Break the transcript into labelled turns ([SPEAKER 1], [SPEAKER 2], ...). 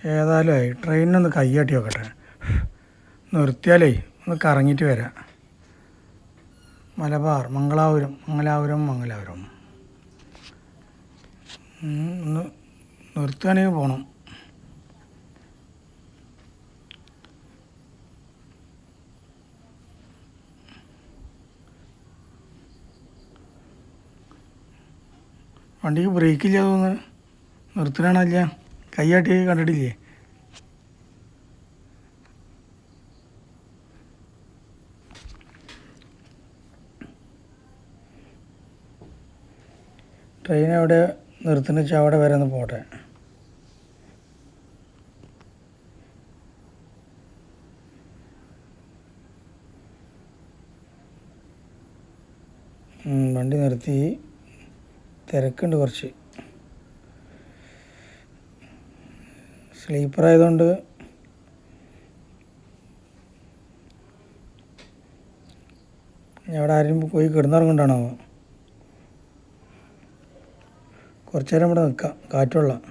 [SPEAKER 1] ഏതായാലും ട്രെയിനിനൊന്ന് കൈയാട്ടി നോക്കട്ടെ. നിർത്തിയാലേ ഒന്ന് കറങ്ങിയിട്ട് വരാം. മലബാർ മംഗലാപുരം ഒന്ന് നിർത്തുകയാണെങ്കിൽ പോകണം. വണ്ടിക്ക് ബ്രേക്കില്ല തോന്നുന്നു. നിർത്തണല്ല, കൈയാട്ടി കണ്ടിട്ടില്ലേ? ട്രെയിൻ എവിടെ നിർത്തുന്ന വെച്ചാൽ അവിടെ വരെ ഒന്ന് പോട്ടെ. വണ്ടി നിർത്തി. തിരക്കുണ്ട് കുറച്ച്. സ്ലീപ്പർ ആയതുകൊണ്ട് അവിടെ ആരും പോയി കിടന്നിറങ്ങണ്ടാണോ? കുറച്ച് നേരം ഇവിടെ നിൽക്കാം, കാറ്റുള്ള.